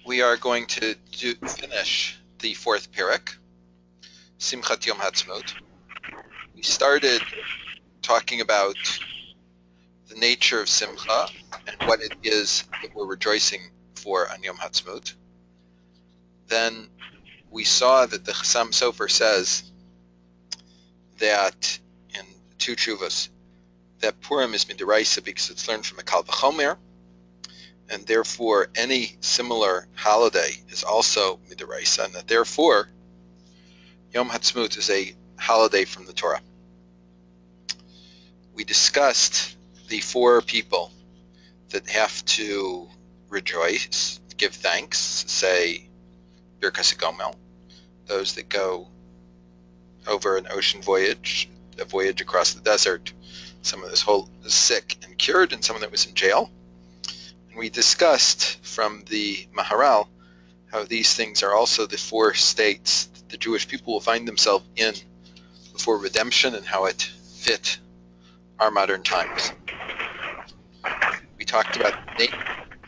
We are going to finish the fourth parak, Simchat Yom Ha'atzmaut. We started talking about the nature of Simcha and what it is that we're rejoicing for on Yom Ha'atzmaut. Then we saw that the Chassam Sofer says that in two tshuvos that Purim is midiraisa because it's learned from a Kal V'chomer, and therefore any similar holiday is also midiraisa, and that therefore Yom Ha'atzmaut is a holiday from the Torah. We discussed the four people that have to rejoice, give thanks, say Birkas HaGomel, those that go over an ocean voyage, a voyage across the desert, someone that was sick and cured, and someone that was in jail. And we discussed from the Maharal how these things are also the four states that the Jewish people will find themselves in before redemption and how it fit our modern times. We talked about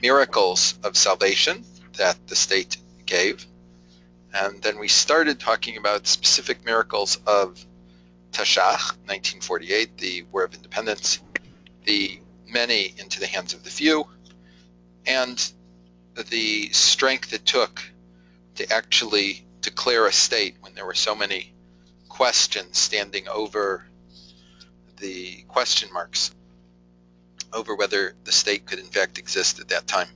miracles of salvation that the state gave, and then we started talking about specific miracles of Tashach, 1948, the War of Independence, the many into the hands of the few, and the strength it took to actually declare a state when there were so many questions standing over the question marks over whether the state could in fact exist at that time.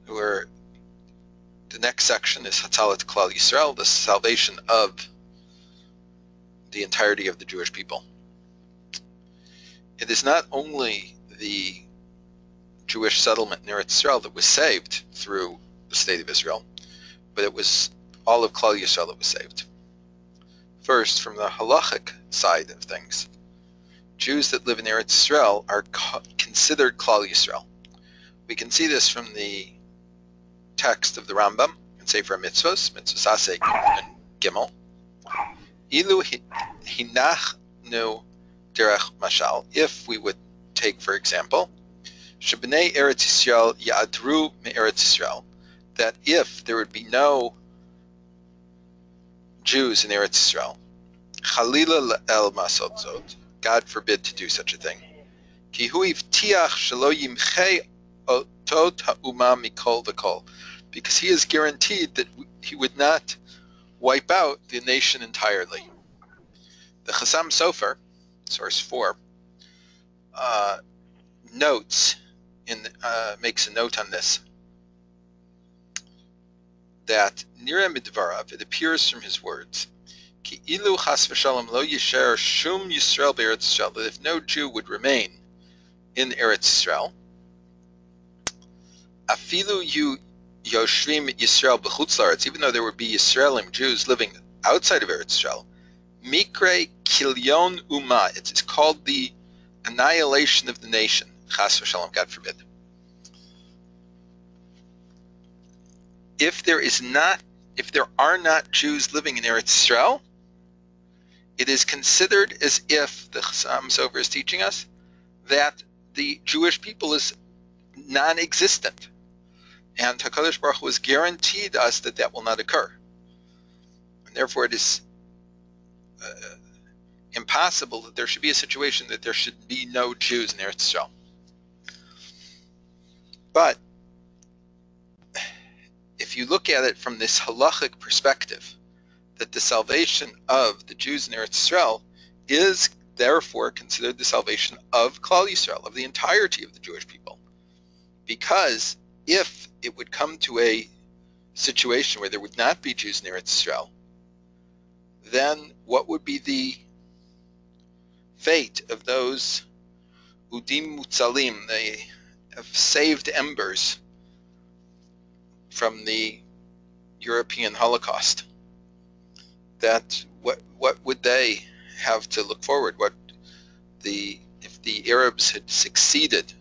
The next section is Hatzalat Klal Yisrael, the salvation of the entirety of the Jewish people. It is not only the Jewish settlement in Eretz Yisrael that was saved through the state of Israel, but it was all of Klal Yisrael that was saved. First, from the halachic side of things, Jews that live in Eretz Yisrael are considered Klal Yisrael. We can see this from the text of the Rambam in Sefer Mitzvos, Mitzvos Aseh and Gimel. Ilu hinachnu derech mashal, if we would take, for example, Shebnei Eretz Yisrael ya'adru me'Eretz Yisrael, that if there would be no Jews in Eretz Yisrael, Chalila el masot zot, God forbid to do such a thing. Ki hu ivtiach shelo yimchei otot ha'uma mikol v'kol, because he is guaranteed that he would not wipe out the nation entirely. The Chassam Sofer, source 4, makes a note on this, that Nira Midvarav, it appears from his words, Ki ilu chas v'shalom lo yisher shum Yisrael be'Eretz Yisrael, that if no Jew would remain in Eretz Yisrael, afilu yu yoshvim Yisrael b'chutz la'aretz, even though there would be Yisraelim Jews living outside of Eretz Yisrael, mikre kilyon uma, it is called the annihilation of the nation, chas v'shalom, God forbid. If there are not Jews living in Eretz Yisrael, it is considered as if, the Chassam Sofer is teaching us, that the Jewish people is non-existent. And HaKadosh Baruch Hu has guaranteed us that that will not occur. And therefore it is impossible that there should be a situation that there should be no Jews in Eretz Yisrael. But if you look at it from this halachic perspective, that the salvation of the Jews in Eretz Yisrael is therefore considered the salvation of Klal Yisrael, of the entirety of the Jewish people. Because if it would come to a situation where there would not be Jews in Eretz Yisrael, then what would be the fate of those Udim Mutzalim, they have saved embers from the European Holocaust? That what would they have to look forward? If the Arabs had succeeded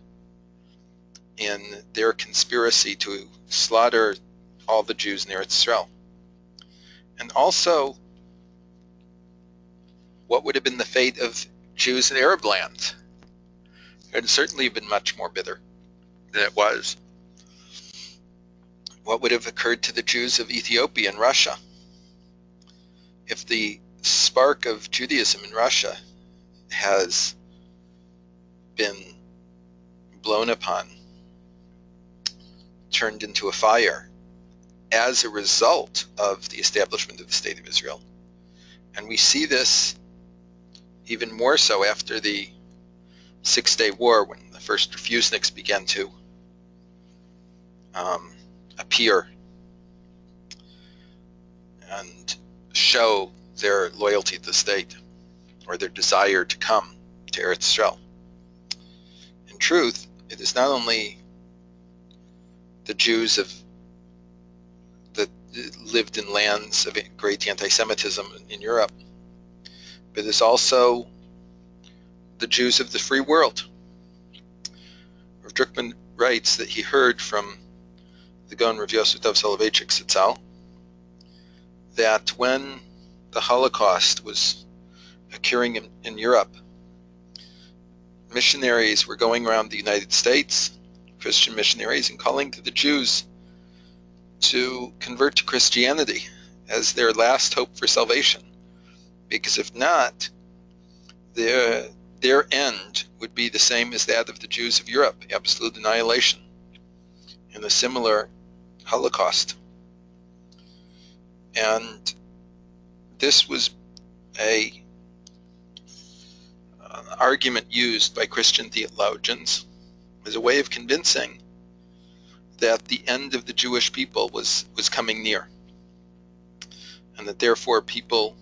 in their conspiracy to slaughter all the Jews in Eretz Yisrael? And also, what would have been the fate of Jews in Arab lands? It would certainly have been much more bitter than it was. what would have occurred to the Jews of Ethiopia and Russia if the spark of Judaism in Russia has been blown upon, turned into a fire as a result of the establishment of the State of Israel. And we see this even more so after the Six-Day War, when the first refuseniks began to appear and show their loyalty to the state, or their desire to come to Eretz Yisrael. In truth, it is not only the Jews that lived in lands of great anti-Semitism in Europe, but it is also the Jews of the free world. Drukman writes that he heard from the Gaon Rav Yosef Dov Soloveitchik Zatzal that when the Holocaust was occurring in Europe, missionaries were going around the United States, Christian missionaries, and calling to the Jews to convert to Christianity as their last hope for salvation, because if not, their end would be the same as that of the Jews of Europe, absolute annihilation in a similar Holocaust. And this was an argument used by Christian theologians as a way of convincing that the end of the Jewish people was coming near, and that therefore people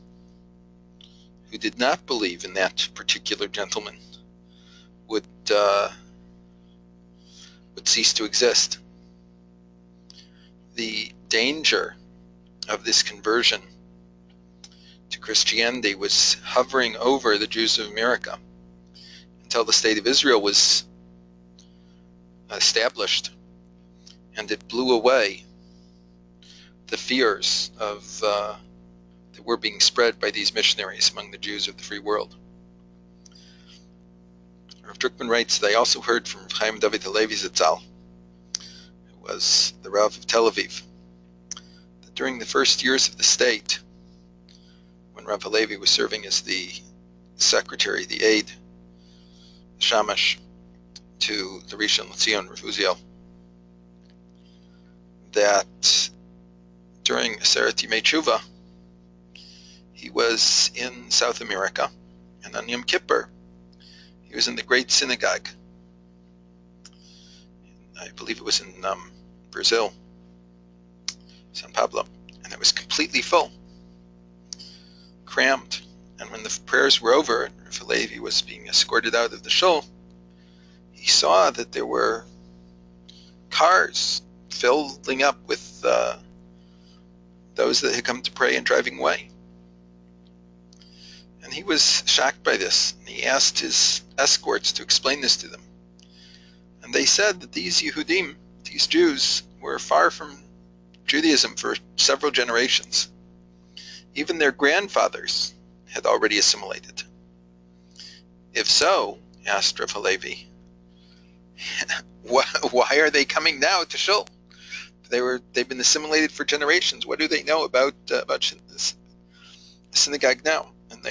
who did not believe in that particular gentleman would cease to exist. The danger of this conversion to Christianity was hovering over the Jews of America until the State of Israel was established, and it blew away the fears of that were being spread by these missionaries among the Jews of the free world. Rav Drukman writes that I also heard from Chaim David Halevi Zatzal, who was the Rav of Tel Aviv, that during the first years of the state, when Rav Halevi was serving as the secretary, the aide, the shamash to the Rishon LeZion Rav Uziel, that during Aseret Yimei Tshuva, he was in South America, and on Yom Kippur, he was in the Great Synagogue. I believe it was in Brazil, São Paulo, and it was completely full, crammed. And when the prayers were over, and Rav Halevi was being escorted out of the shul, he saw that there were cars filling up with those that had come to pray and driving away. And he was shocked by this, and he asked his escorts to explain this to them. And they said that these Yehudim, these Jews, were far from Judaism for several generations. Even their grandfathers had already assimilated. If so, asked Rav Halevi, why are they coming now to shul? They've been assimilated for generations. What do they know about the synagogue now? And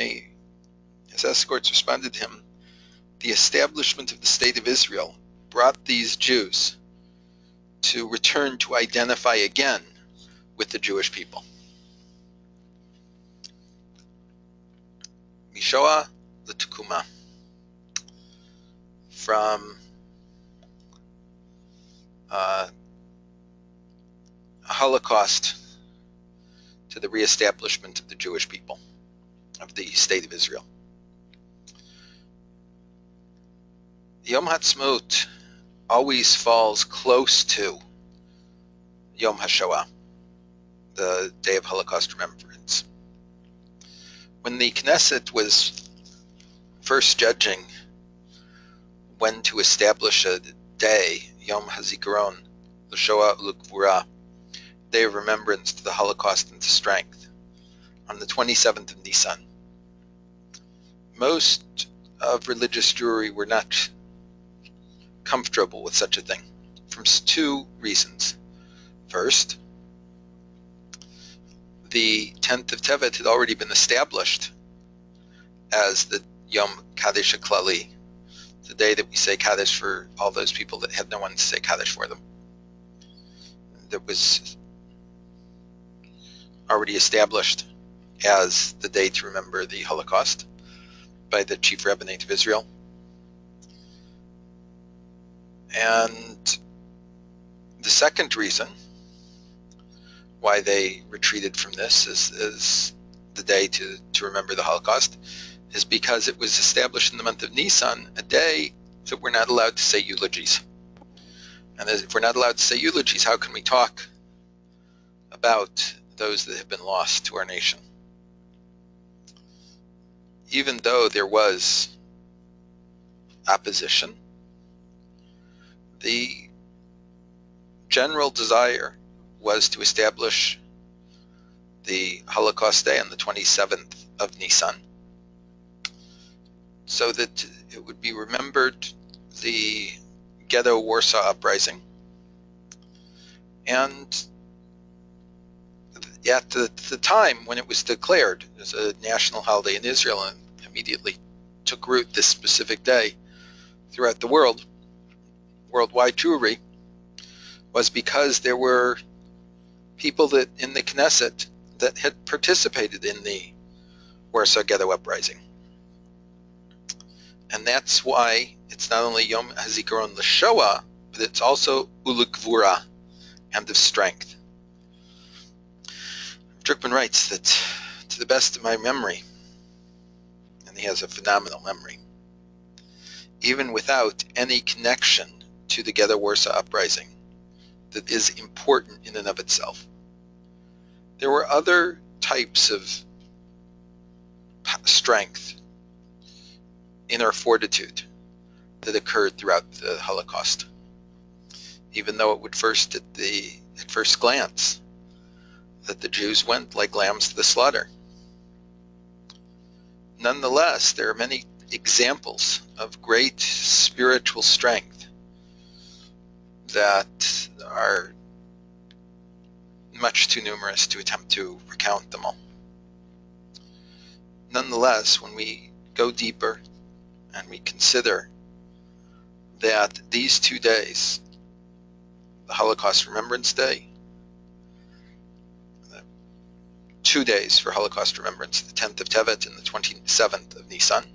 his escorts responded to him, the establishment of the State of Israel brought these Jews to return to identify again with the Jewish people. Mishoah l'Tekuma, from a Holocaust to the reestablishment of the Jewish people, of the State of Israel. Yom Ha'atzmaut always falls close to Yom HaShoah, the Day of Holocaust Remembrance. When the Knesset was first judging when to establish a day, Yom HaZikaron, l'Shoah u'Gvura, Day of Remembrance to the Holocaust and to Strength, on the 27th of Nisan, most of religious Jewry were not comfortable with such a thing, from two reasons. First, the 10th of Tevet had already been established as the Yom Kaddish Klali, the day that we say Kaddish for all those people that had no one to say Kaddish for them. That was already established as the day to remember the Holocaust by the chief rabbinate of Israel. And the second reason why they retreated from this is the day to remember the Holocaust is because it was established in the month of Nisan, a day that we're not allowed to say eulogies. And if we're not allowed to say eulogies, how can we talk about those that have been lost to our nation? Even though there was opposition, the general desire was to establish the Holocaust Day on the 27th of Nisan, so that it would be remembered the Ghetto Warsaw Uprising. And at the time when it was declared as a national holiday in Israel and immediately took root this specific day throughout the world, worldwide Jewry, was because there were people that in the Knesset that had participated in the Warsaw Ghetto Uprising. And that's why it's not only Yom HaZikaron L'Shoah, but it's also Ulugvura, end of strength. Drukman writes that, to the best of my memory, and he has a phenomenal memory, even without any connection to the Ghetto Warsaw Uprising that is important in and of itself, there were other types of strength in our fortitude that occurred throughout the Holocaust. Even though it would at first glance that the Jews went like lambs to the slaughter, nonetheless, there are many examples of great spiritual strength that are much too numerous to attempt to recount them all. Nonetheless, when we go deeper and we consider that these 2 days, the Holocaust Remembrance Day, 2 days for Holocaust Remembrance, the 10th of Tevet and the 27th of Nisan,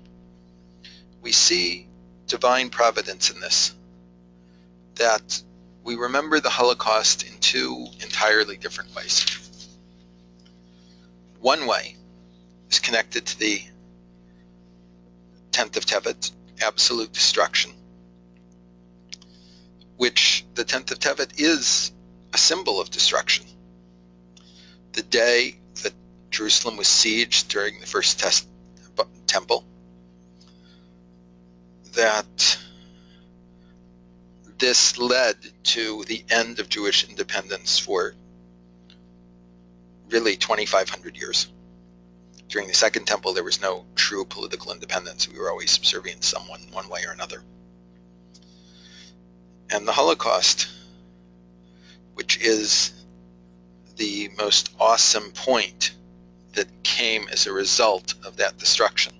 we see divine providence in this, that we remember the Holocaust in 2 entirely different ways. One way is connected to the 10th of Tevet, absolute destruction, which the 10th of Tevet is a symbol of destruction. The day that Jerusalem was sieged during the first temple, that this led to the end of Jewish independence for really 2,500 years. During the Second Temple, there was no true political independence. We were always subservient to someone one way or another. And the Holocaust, which is the most awesome point that came as a result of that destruction.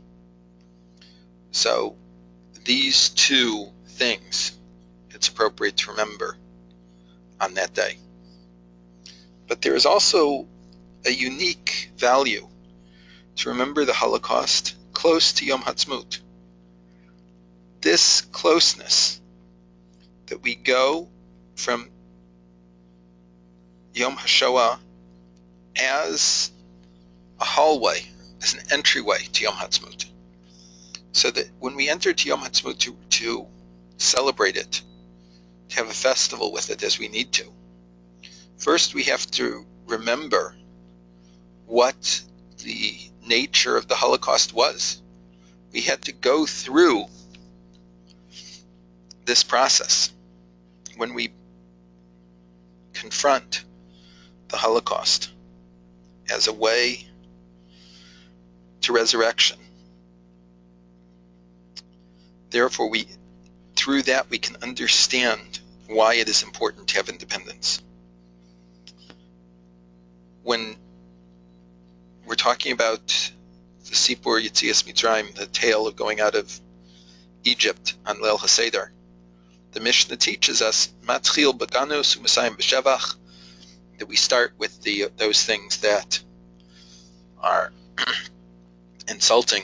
So these 2 things it's appropriate to remember on that day. But there is also a unique value to remember the Holocaust close to Yom Ha'atzmaut. This closeness, that we go from Yom HaShoah as a hallway, as an entryway to Yom Ha'atzmaut. So that when we enter to Yom Ha'atzmaut to celebrate it, to have a festival with it as we need to, first we have to remember what the nature of the Holocaust was. We had to go through this process. When we confront the Holocaust as a way to resurrection, therefore through that we can understand why it is important to have independence. when we're talking about the Sipur Yetzias Mitzrayim, the tale of going out of Egypt on Leil HaSeder, the Mishnah teaches us Matchil B'ganus U'Masayim B'Shevach, that we start with those things that are insulting,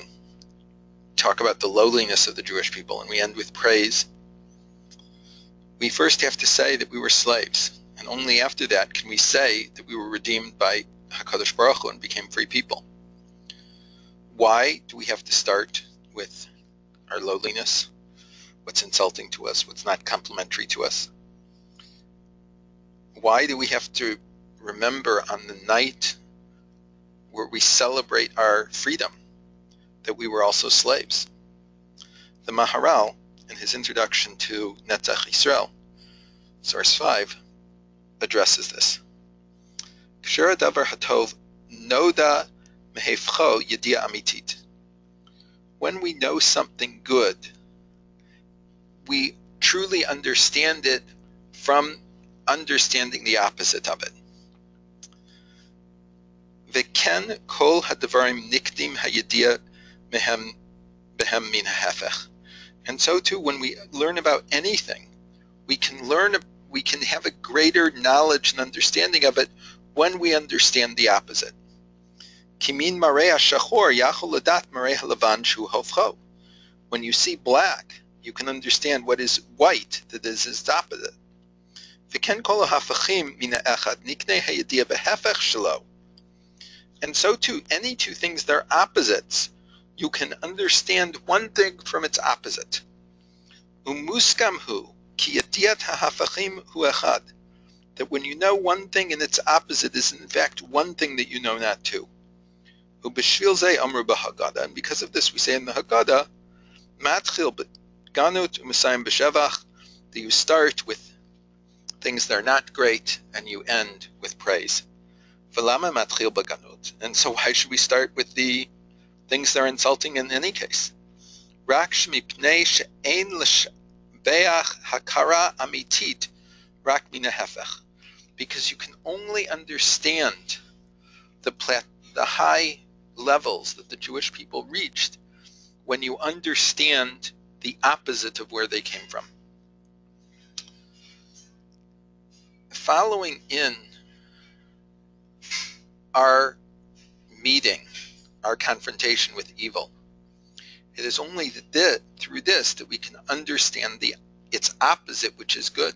talk about the lowliness of the Jewish people, and we end with praise. We first have to say that we were slaves, and only after that can we say that we were redeemed by HaKadosh Baruch Hu and became free people. Why do we have to start with our lowliness? What's insulting to us? What's not complimentary to us? Why do we have to remember on the night where we celebrate our freedom that we were also slaves? The Maharal, in his introduction to Netzach Yisrael, source 5, addresses this. Ksher davar hatov noda mehefcho yedia amitit. When we know something good, we truly understand it from understanding the opposite of it. V'ken kol hadavarim nikdim hayedia mehem behem min hahefech. And so too, when we learn about anything, we can have a greater knowledge and understanding of it when we understand the opposite. Kimin marei hashachor yachol ladat marei halavan shu hofcho. When you see black, you can understand what is white, that is its opposite. V'ken kol hafachim min ha'echad niknei hayedia behefech shelo. And so too, any two things that are opposites, you can understand one thing from its opposite. Umuskam hu ki yediat ha'hafachim hu echad. That when you know one thing and its opposite is in fact one thing that you know not two. Ubeshvil zeh amru b'Haggadah. And because of this we say in the Haggadah, matchil b'ganut u'masayim b'shevach, that you start with things that are not great and you end with praise. V'lama matchil b'ganut. And so why should we start with the things that are insulting in any case? Rak shmipnei she'ein l'shbeach hakara amitit rak mina hefech. Because you can only understand the high levels that the Jewish people reached when you understand the opposite of where they came from. Following in our meeting, our confrontation with evil, it is only through this that we can understand its opposite, which is good.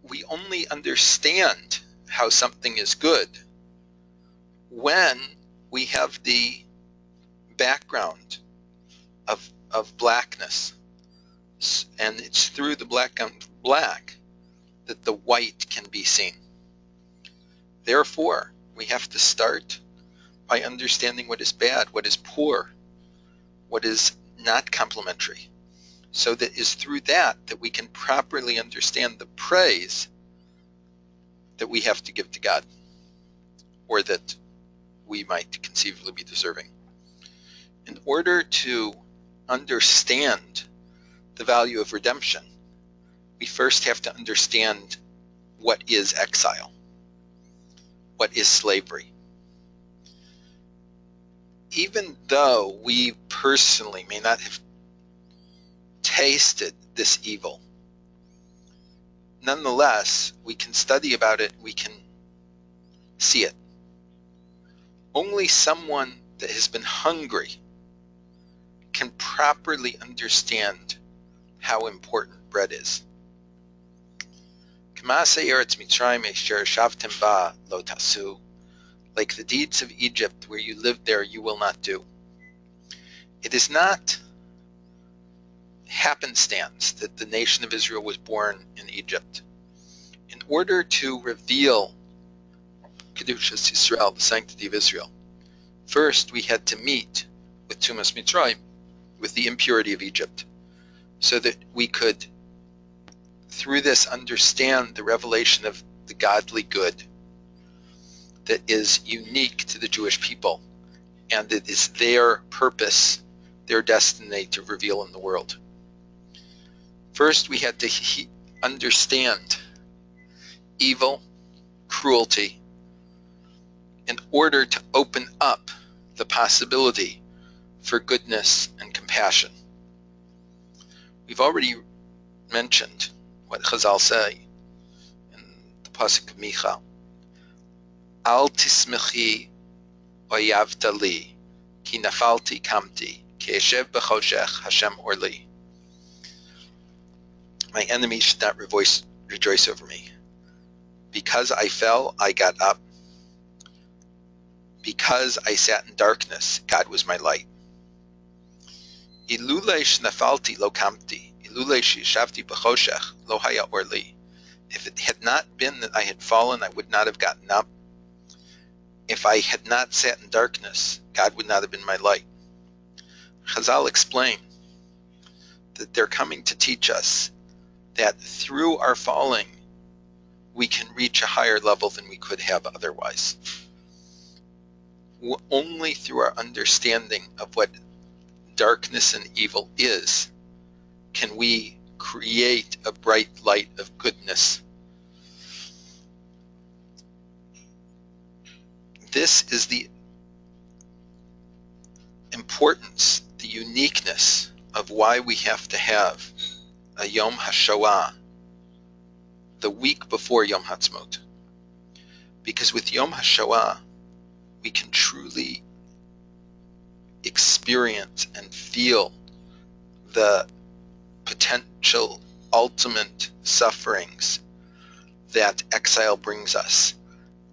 We only understand how something is good when we have the background of blackness. And it's through the background of black that the white can be seen. Therefore, we have to start by understanding what is bad, what is poor, what is not complimentary. So that is through that we can properly understand the praise that we have to give to God, or that we might conceivably be deserving. In order to understand the value of redemption, we first have to understand what is exile, what is slavery. Even though we personally may not have tasted this evil, nonetheless, we can study about it, we can see it. Only someone that has been hungry can properly understand how important bread is. Like the deeds of Egypt, where you lived there, you will not do. It is not happenstance that the nation of Israel was born in Egypt. In order to reveal Kedushas Yisrael, the sanctity of Israel, first we had to meet with Tumas Mitzrayim, with the impurity of Egypt, so that we could, through this, understand the revelation of the godly good that is unique to the Jewish people, and it is their purpose, their destiny to reveal in the world. First, we had to understand evil cruelty in order to open up the possibility for goodness and compassion. We've already mentioned what Chazal say in the pasuk of Micha, Al tismechi oyavta li, ki nafalti kamti, ki eshev b'choshech Hashem orli. My enemies should not rejoice over me. Because I fell, I got up. Because I sat in darkness, God was my light. Ilulei shnafalti lo kamti, ilulei shishavti b'choshech lo haya orli. If it had not been that I had fallen, I would not have gotten up. If I had not sat in darkness, God would not have been my light. Chazal explain that they're coming to teach us that through our falling, we can reach a higher level than we could have otherwise. Only through our understanding of what darkness and evil is can we create a bright light of goodness. This is the importance, the uniqueness of why we have to have a Yom HaShoah, the week before Yom Ha'atzmaut. Because with Yom HaShoah, we can truly experience and feel the potential ultimate sufferings that exile brings us.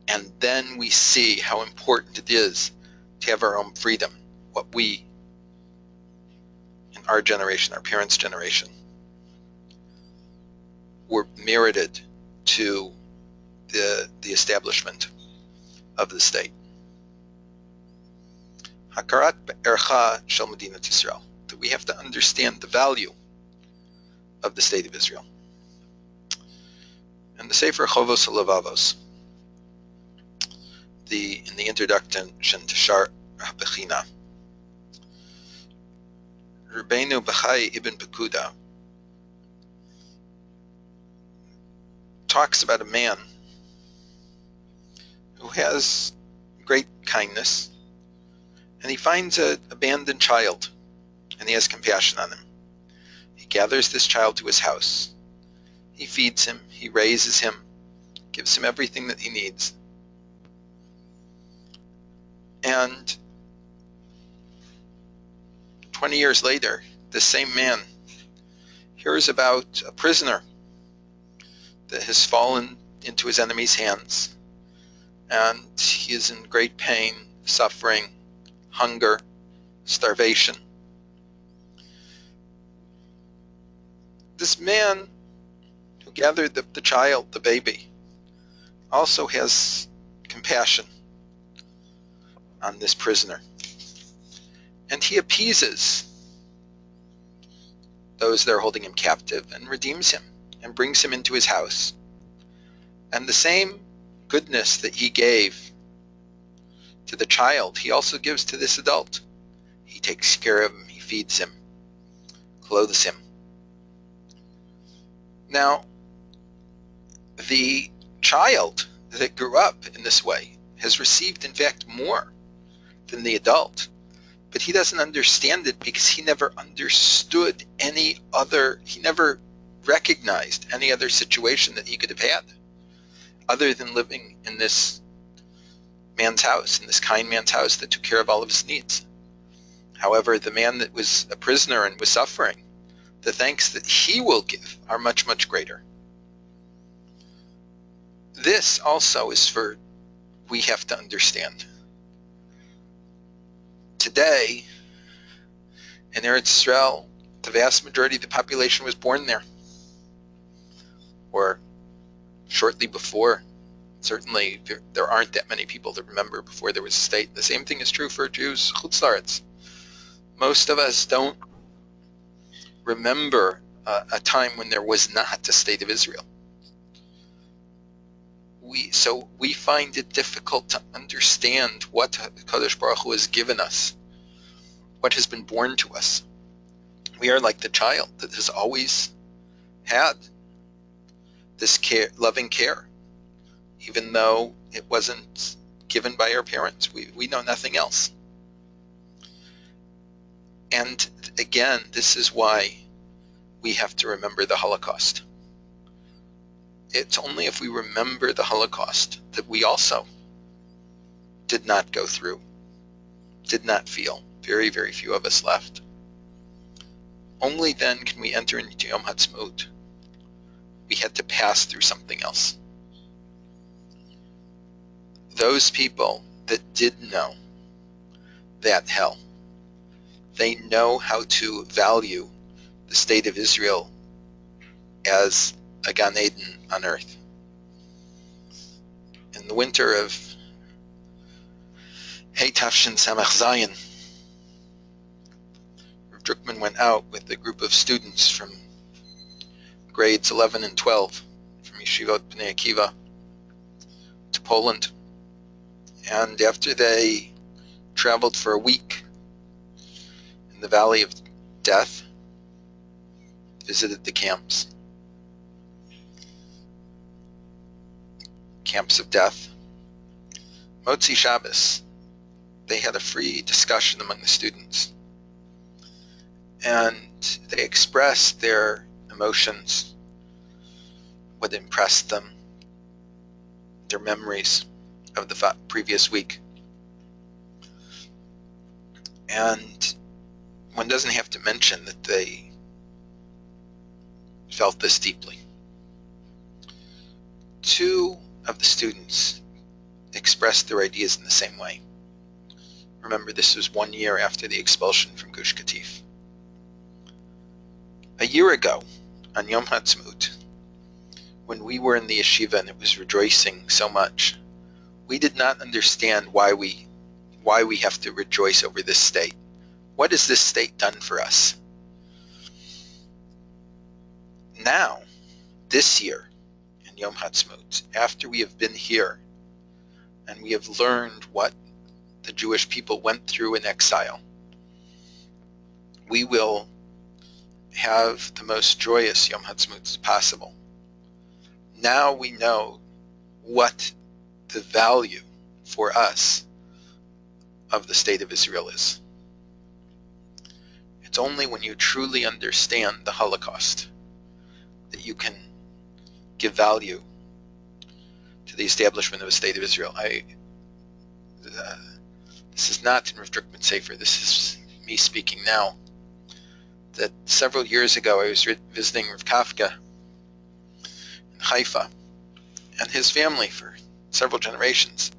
And then we see how important it is to have our own freedom, what we, in our generation, our parents' generation, were merited to the establishment of the state. Hakarat be'ercha shel Medinat Yisrael, that we have to understand the value of the state of Israel. And the Sefer Chovos HaLevavos, in the introduction to Shar HaBechina, Rabbeinu Bechai ibn Pekuda talks about a man who has great kindness, and he finds an abandoned child, and he has compassion on him. He gathers this child to his house. He feeds him, he raises him, gives him everything that he needs. And 20 years later, the same man hears about a prisoner that has fallen into his enemy's hands, and he is in great pain, suffering, hunger, starvation. This man who gathered the child, the baby, also has compassion on this prisoner. And he appeases those that are holding him captive and redeems him and brings him into his house. And the same goodness that he gave to the child, he also gives to this adult. He takes care of him, he feeds him, clothes him. Now, the child that grew up in this way has received, in fact, more than the adult. But he doesn't understand it because he never understood he never recognized any other situation that he could have had other than living in this man's house, in this kind man's house that took care of all of his needs. However, the man that was a prisoner and was suffering, the thanks that he will give are much, much greater. This also is we have to understand. Today, in Eretz Yisrael, the vast majority of the population was born there, or shortly before. Certainly, there aren't that many people that remember before there was a state. The same thing is true for Jews chutz la'aretz. Most of us don't remember a time when there was not a state of Israel. So we find it difficult to understand what Kadosh Baruch Hu has given us, what has been born to us. We are like the child that has always had this care, loving care. even though it wasn't given by our parents. We know nothing else. And again, this is why we have to remember the Holocaust. It's only if we remember the Holocaust that we also did not go through, did not feel. Very, very few of us left. Only then can we enter into Yom Ha'atzmaut. We had to pass through something else. Those people that did know that hell, they know how to value the state of Israel as a Gan Eden on earth. In the winter of Hey Tafshin Samach Zayin, Drukman went out with a group of students from grades 11 and 12 from Yeshivot Bnei Akiva to Poland. And after they traveled for a week in the Valley of Death, visited the camps of death, Motzi Shabbos, they had a free discussion among the students. And they expressed their emotions, what impressed them, their memories of the previous week. And one doesn't have to mention that they felt this deeply. Two of the students expressed their ideas in the same way. Remember, this was 1 year after the expulsion from Gush Katif. A year ago, on Yom Ha'atzmaut, when we were in the yeshiva and it was rejoicing so much, we did not understand why we have to rejoice over this state. What has this state done for us? Now, this year, in Yom Ha'atzmaut, after we have been here and we have learned what the Jewish people went through in exile, we will have the most joyous Yom Ha'atzmaut as possible. Now we know what the value for us of the state of Israel is. It's only when you truly understand the Holocaust that you can give value to the establishment of a state of Israel. This is not in Rav Drukman's Sefer. This is me speaking now. That several years ago I was visiting Rav Kafka in Haifa, and his family for several generations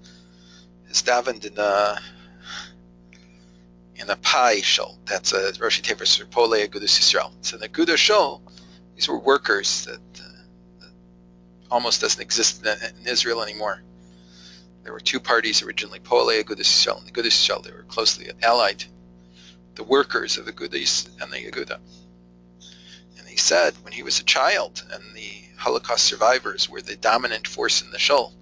has davened in a pai shul. That's a Rosh Tevers for Pole Agudas Yisrael. So the Agudas shul, these were workers that almost doesn't exist in Israel anymore. There were two parties originally, Pole Agudas Yisrael and the Agudas Yisrael. They were closely allied. The workers of the Agudas and the Aguda. And he said when he was a child and the Holocaust survivors were the dominant force in the shul,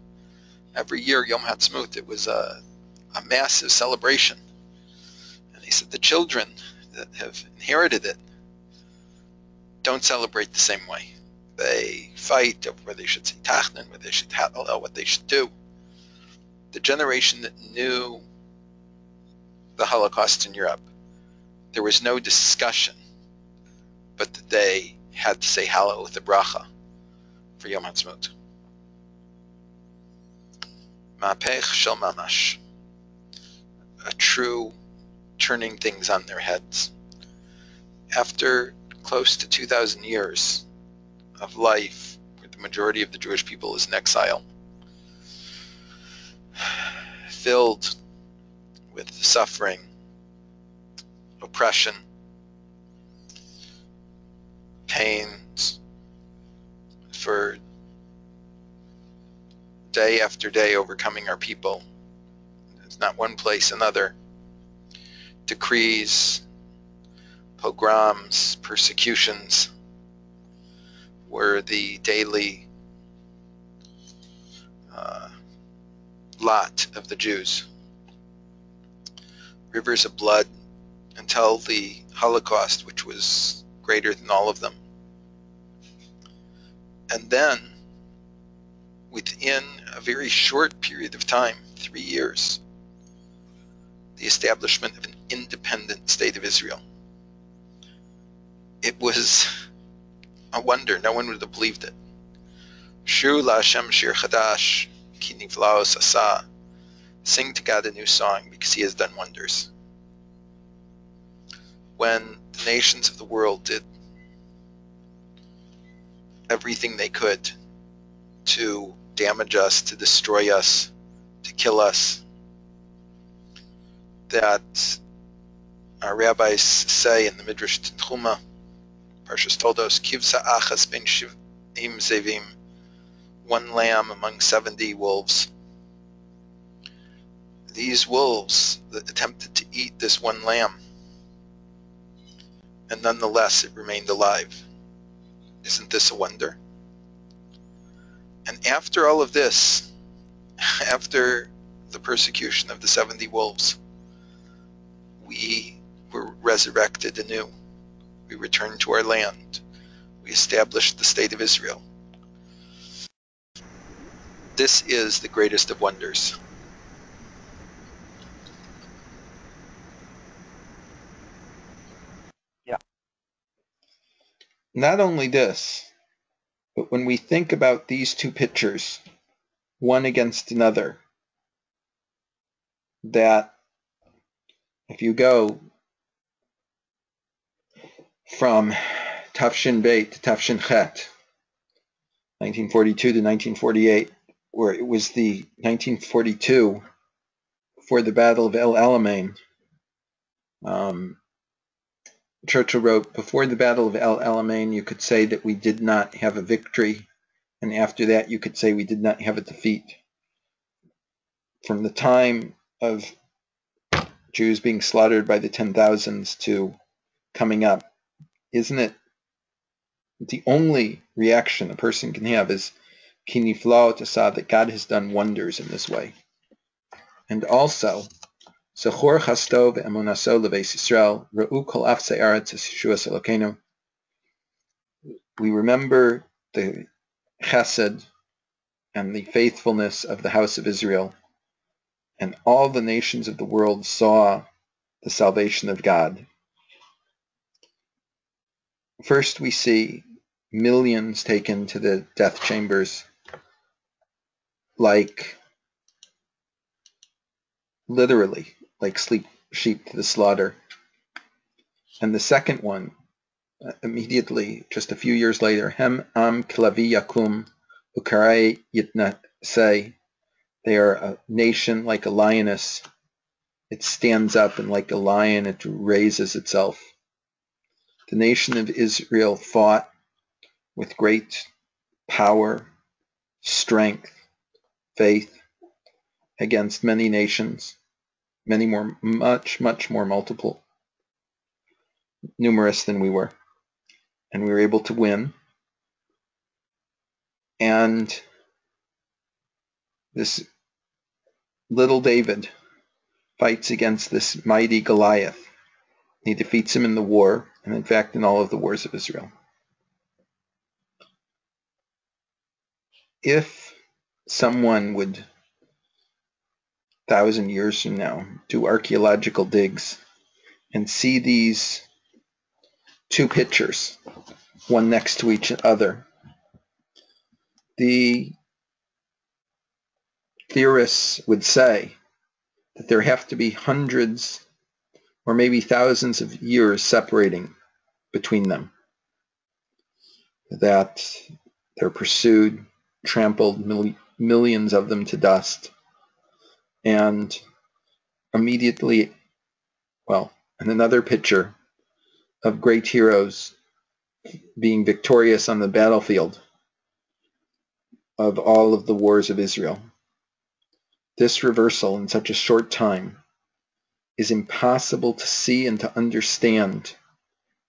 every year Yom Ha'atzmaut, it was a massive celebration. And he said the children that have inherited it don't celebrate the same way. They fight over whether they should say Tachnan, whether they should Halal, what they should do. The generation that knew the Holocaust in Europe, there was no discussion, but that they had to say Hallel with the bracha for Yom Ha'atzmaut. Ma'apech shel mamash, a true turning things on their heads. After close to 2,000 years of life, where the majority of the Jewish people is in exile, filled with suffering, oppression, pains, for day after day overcoming our people. It's not one place, another. Decrees, pogroms, persecutions were the daily lot of the Jews. Rivers of blood until the Holocaust, which was greater than all of them. And then within a very short period of time, 3 years, the establishment of an independent state of Israel. It was a wonder. No one would have believed it. Shru LaHashem Shir Chadash, Ki Niflaos Asa. Sing to God a new song because He has done wonders. When the nations of the world did everything they could to damage us, to destroy us, to kill us, that our rabbis say in the Midrash Tanchuma, Parshas Toldos, Kivsa Achas Ben Shivim Zevim, one lamb among 70 wolves. These wolves that attempted to eat this one lamb, and nonetheless it remained alive. Isn't this a wonder? And after all of this, after the persecution of the 70 wolves, we were resurrected anew. We returned to our land. We established the state of Israel. This is the greatest of wonders. Yeah. Not only this, but when we think about these two pictures, one against another, that if you go from Tafshin Beit to Tafshin Chet, 1942 to 1948, where it was the 1942 for the Battle of El Alamein, Churchill wrote, before the Battle of El Alamein, you could say that we did not have a victory, and after that you could say we did not have a defeat. From the time of Jews being slaughtered by the 10,000s to coming up, isn't it the only reaction a person can have is Ki Niflaot Asa, that God has done wonders in this way. And also, Zechor Chasto ve'emunaso lebeis Yisrael, Ra'u kol afsei aretz es Yeshuas Elokeinu. We remember the chesed and the faithfulness of the house of Israel, and all the nations of the world saw the salvation of God. First we see millions taken to the death chambers, like literally, like sheep to the slaughter. And the second one, immediately, just a few years later, Hem am klavi yakum ukarai yitna, say, they are a nation like a lioness. It stands up, and like a lion it raises itself. The nation of Israel fought with great power, strength, faith against many nations, many more, much more multiple, numerous than we were. And we were able to win. And this little David fights against this mighty Goliath. He defeats him in the war, and in fact in all of the wars of Israel. If someone would, 1,000 years from now, do archaeological digs and see these two pictures, one next to each other, the theorists would say that there have to be hundreds or maybe thousands of years separating between them, that they're pursued, trampled, millions of them to dust, and immediately, well, and another picture of great heroes being victorious on the battlefield of all of the wars of Israel. This reversal in such a short time is impossible to see and to understand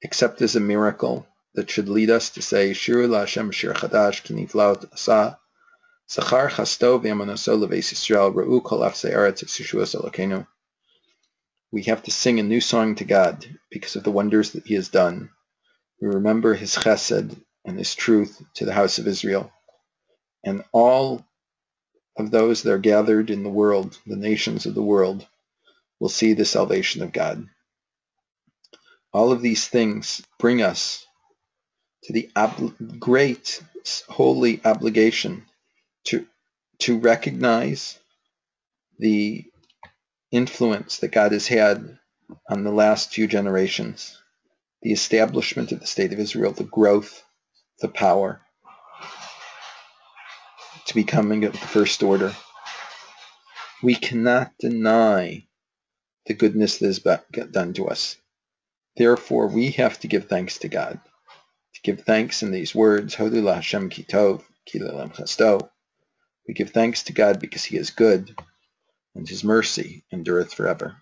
except as a miracle that should lead us to say, Shiru LaHashem Shir Chadash Ki Niflaot Asa, Zachar Chasto ve'emunaso lebeis Yisrael, Ra'u kol afsei aretz es Yeshuas Elokeinu. We have to sing a new song to God because of the wonders that He has done. We remember His chesed and His truth to the house of Israel. And all of those that are gathered in the world, the nations of the world, will see the salvation of God. All of these things bring us to the great holy obligation to recognize the influence that God has had on the last few generations, the establishment of the state of Israel, the growth, the power, to becoming of the first order. We cannot deny the goodness that has done to us. Therefore, we have to give thanks to God. To give thanks in these words, Hodu LaHashem ki tov, ki le'olam chasto. We give thanks to God because he is good, and his mercy endureth forever.